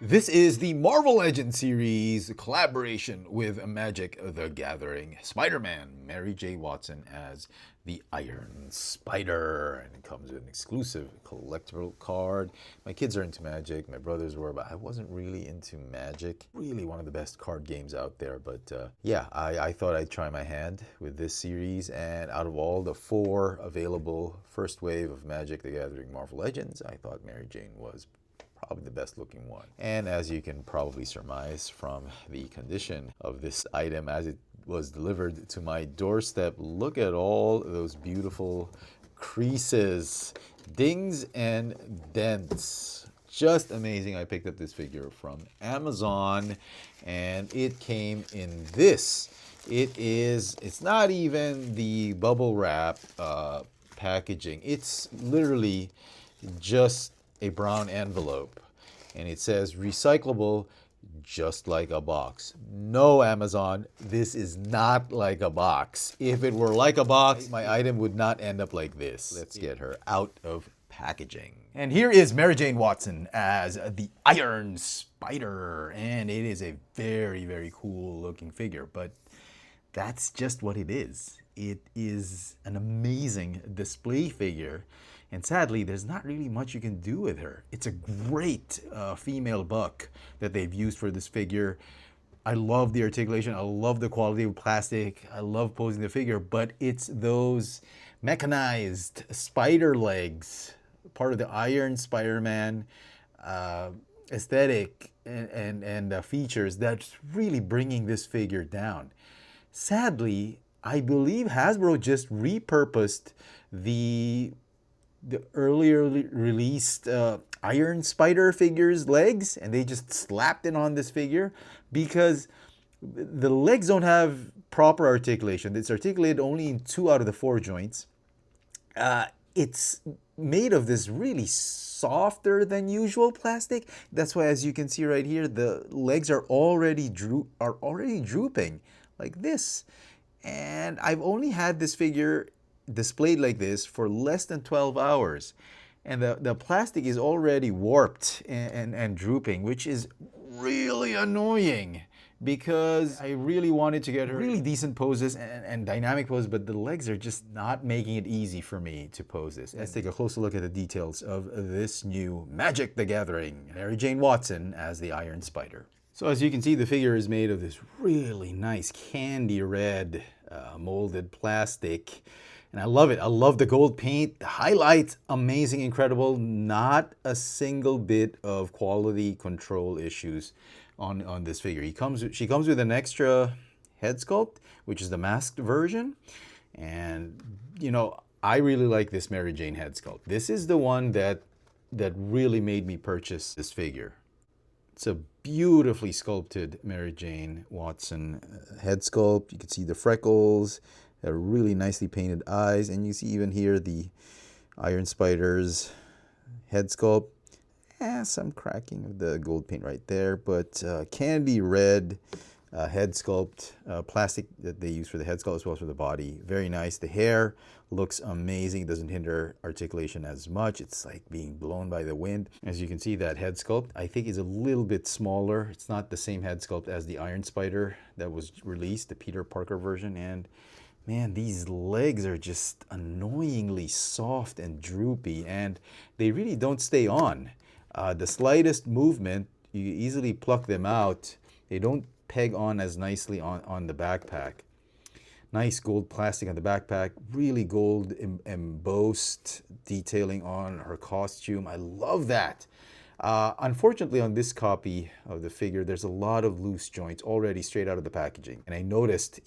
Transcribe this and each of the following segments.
This is the Marvel Legends series collaboration with Magic the Gathering. Spider-Man, Mary J. Watson as the Iron Spider. And it comes with an exclusive collectible card. My kids are into Magic, my brothers were, but I wasn't really into Magic. Really one of the best card games out there. But yeah, I thought I'd try my hand with this series. And out of all the 4 available first wave of Magic the Gathering Marvel Legends, I thought Mary Jane was probably the best looking one. And as you can probably surmise from the condition of this item as it was delivered to my doorstep, look at all those beautiful creases, dings and dents. Just amazing. I picked up this figure from Amazon and it came in this. It's not even the bubble wrap packaging. It's literally just a brown envelope and it says recyclable, just like a box. No, Amazon, this is not like a box. If it were like a box, my item would not end up like this. Let's get her out of packaging. And here is Mary Jane Watson as the Iron Spider, and it is a very, very cool looking figure, but that's just what it is. It is an amazing display figure. And sadly, there's not really much you can do with her. It's a great female buck that they've used for this figure. I love the articulation. I love the quality of plastic. I love posing the figure, but it's those mechanized spider legs, part of the Iron Spider-Man aesthetic and features that's really bringing this figure down. Sadly, I believe Hasbro just repurposed the earlier released Iron Spider figure's legs, and they just slapped it on this figure because the legs don't have proper articulation. It's articulated only in 2 out of the 4 joints. It's made of this really softer than usual plastic. That's why, as you can see right here, the legs are already drooping like this. And I've only had this figure displayed like this for less than 12 hours. And the plastic is already warped and drooping, which is really annoying because I really wanted to get her really decent poses and dynamic poses, but the legs are just not making it easy for me to pose this. Let's take a closer look at the details of this new Magic the Gathering. Mary Jane Watson as the Iron Spider. So as you can see, the figure is made of this really nice candy red molded plastic. And I love it. I love the gold paint. The highlights, amazing, incredible. Not a single bit of quality control issues on this figure. She comes with an extra head sculpt, which is the masked version. And, you know, I really like this Mary Jane head sculpt. This is the one that really made me purchase this figure. It's a beautifully sculpted Mary Jane Watson head sculpt. You can see the freckles. They're really nicely painted eyes, and you see even here the Iron Spider's head sculpt. Some cracking of the gold paint right there, but candy red head sculpt, plastic that they use for the head sculpt as well as for the body. Very nice. The hair looks amazing. It doesn't hinder articulation as much. It's like being blown by the wind. As you can see, that head sculpt I think is a little bit smaller. It's not the same head sculpt as the Iron Spider that was released, the Peter Parker version. And man, these legs are just annoyingly soft and droopy, and they really don't stay on. The slightest movement, you easily pluck them out. They don't peg on as nicely on the backpack. Nice gold plastic on the backpack, really gold embossed detailing on her costume. I love that. Unfortunately, on this copy of the figure, there's a lot of loose joints already straight out of the packaging. And I noticed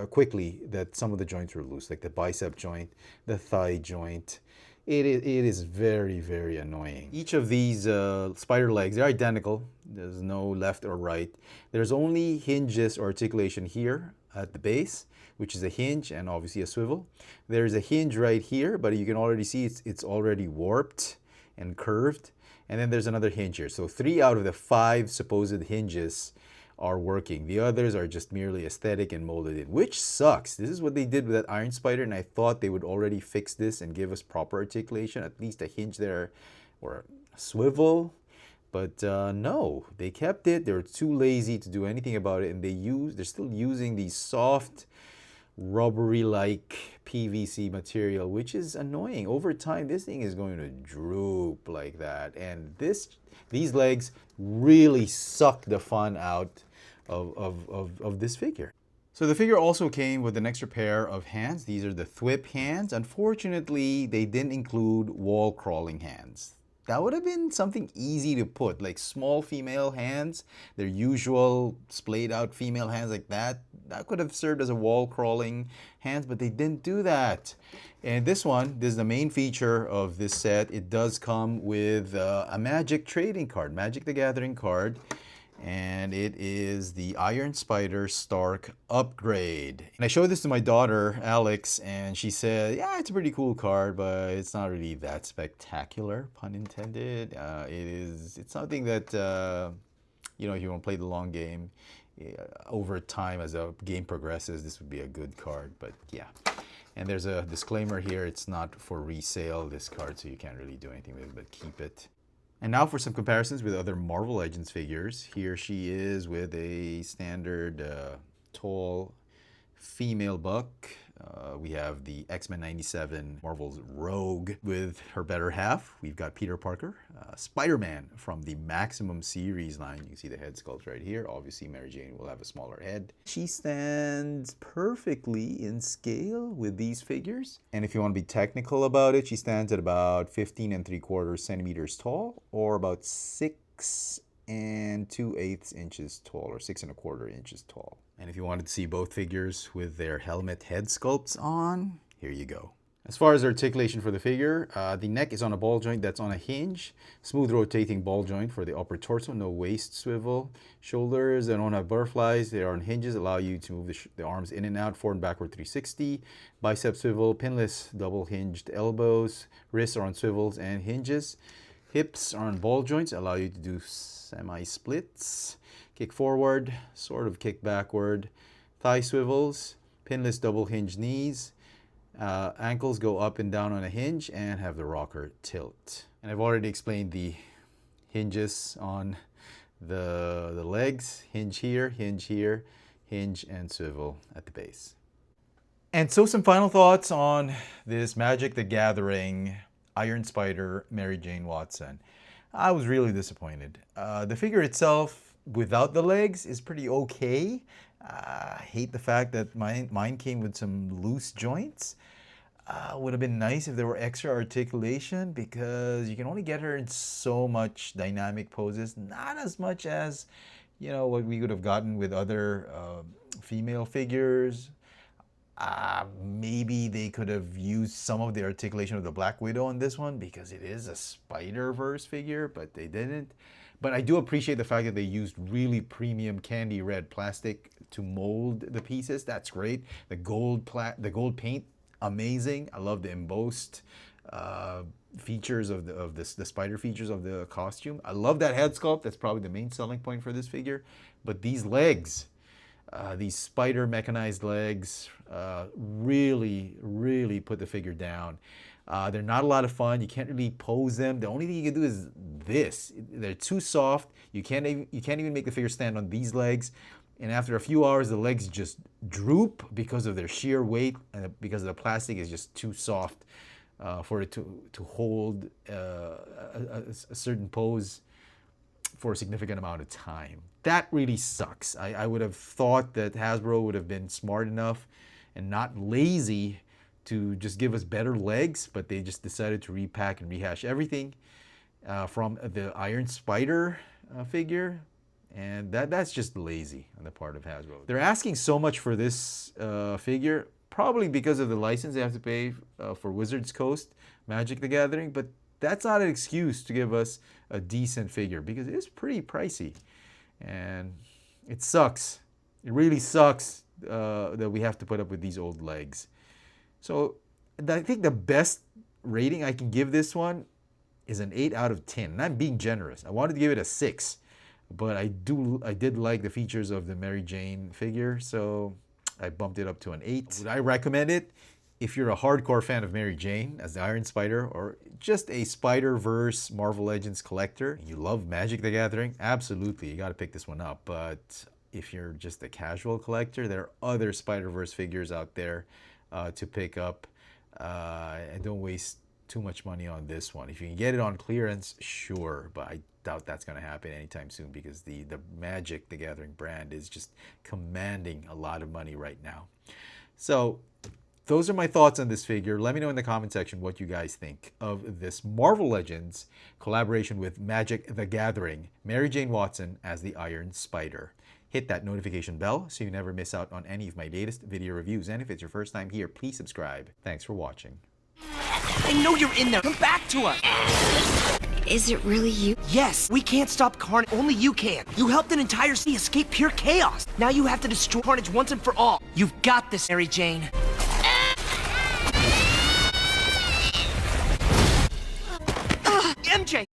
quickly that some of the joints were loose, like the bicep joint, the thigh joint. It is very, very annoying. Each of these spider legs, they're identical. There's no left or right. There's only hinges or articulation here at the base, which is a hinge and obviously a swivel. There's a hinge right here, but you can already see it's already warped and curved. And then there's another hinge here. So 3 out of the 5 supposed hinges are working. The others are just merely aesthetic and molded in, which sucks. This is what they did with that Iron Spider, and I thought they would already fix this and give us proper articulation, at least a hinge there or a swivel. But no, they kept it. They were too lazy to do anything about it, and they're still using these soft, rubbery-like PVC material, which is annoying. Over time, this thing is going to droop like that, and these legs really suck the fun out of this figure. So the figure also came with an extra pair of hands. These are the thwip hands. Unfortunately, they didn't include wall crawling hands. That would have been something easy to put, like small female hands, their usual splayed out female hands like that. That could have served as a wall crawling hands, but they didn't do that. And this is the main feature of this set. It does come with a Magic trading card, Magic the Gathering card. And it is the Iron Spider Stark upgrade. And I showed this to my daughter, Alex, and she said, yeah, it's a pretty cool card, but it's not really that spectacular, pun intended. It's something that, you know, if you want to play the long game, over time as the game progresses, this would be a good card, but yeah. And there's a disclaimer here, it's not for resale, this card, so you can't really do anything with it, but keep it. And now for some comparisons with other Marvel Legends figures. Here she is with a standard tall female buck. We have the X-Men 97 Marvel's Rogue with her better half. We've got Peter Parker, Spider-Man from the Maximum series line. You can see the head sculpt right here. Obviously, Mary Jane will have a smaller head. She stands perfectly in scale with these figures. And if you want to be technical about it, she stands at about 15 3/4 centimeters tall, or about 6 2/8 inches tall, or 6 1/4 inches tall. And if you wanted to see both figures with their helmet head sculpts on, here you go. As far as articulation for the figure, the neck is on a ball joint that's on a hinge. Smooth rotating ball joint for the upper torso, no waist swivel. Shoulders, they don't have butterflies, they are on hinges, allow you to move the arms in and out, forward and backward 360. Bicep swivel, pinless double hinged elbows. Wrists are on swivels and hinges. Hips are on ball joints, allow you to do semi-splits. Kick forward, sort of kick backward. Thigh swivels, pinless double hinge knees. Ankles go up and down on a hinge and have the rocker tilt. And I've already explained the hinges on the legs. Hinge here, hinge and swivel at the base. And so some final thoughts on this Magic the Gathering Iron Spider Mary Jane Watson. I was really disappointed. The figure itself, without the legs, is pretty okay. I hate the fact that mine came with some loose joints. Would have been nice if there were extra articulation, because you can only get her in so much dynamic poses, not as much as, you know, what we would have gotten with other female figures. Maybe they could have used some of the articulation of the Black Widow on this one, because it is a Spider-Verse figure, but they didn't. But I do appreciate the fact that they used really premium candy red plastic to mold the pieces. That's great. The gold paint, amazing. I love the embossed features of the spider features of the costume. I love that head sculpt. That's probably the main selling point for this figure. But these legs, these spider mechanized legs, really put the figure down. They're not a lot of fun. You can't really pose them. The only thing you can do is this. They're too soft. You can't even make the figure stand on these legs. And after a few hours, the legs just droop because of their sheer weight, and because the plastic is just too soft for it to hold a certain pose for a significant amount of time. That really sucks. I would have thought that Hasbro would have been smart enough and not lazy to just give us better legs, but they just decided to repack and rehash everything from the Iron Spider figure, and that's just lazy on the part of Hasbro. They're asking so much for this figure, probably because of the license they have to pay for Wizards Coast Magic the Gathering, but that's not an excuse to give us a decent figure, because it is pretty pricey, and it sucks. It really sucks that we have to put up with these old legs. So I think the best rating I can give this one is an 8 out of 10. And I'm being generous. I wanted to give it a 6, but I did like the features of the Mary Jane figure, so I bumped it up to an 8. Would I recommend it? If you're a hardcore fan of Mary Jane as the Iron Spider, or just a Spider-Verse Marvel Legends collector, you love Magic the Gathering, absolutely, you got to pick this one up. But if you're just a casual collector, there are other Spider-Verse figures out there to pick up. And don't waste too much money on this one. If you can get it on clearance, sure, but I doubt that's going to happen anytime soon because the Magic the Gathering brand is just commanding a lot of money right now. So those are my thoughts on this figure. Let me know in the comment section what you guys think of this Marvel Legends collaboration with Magic the Gathering, Mary Jane Watson as the Iron Spider. Hit that notification bell so you never miss out on any of my latest video reviews. And if it's your first time here, please subscribe. Thanks for watching. I know you're in there. Come back to us. Is it really you? Yes, we can't stop Carnage. Only you can. You helped an entire city escape pure chaos. Now you have to destroy Carnage once and for all. You've got this, Mary Jane. MJ!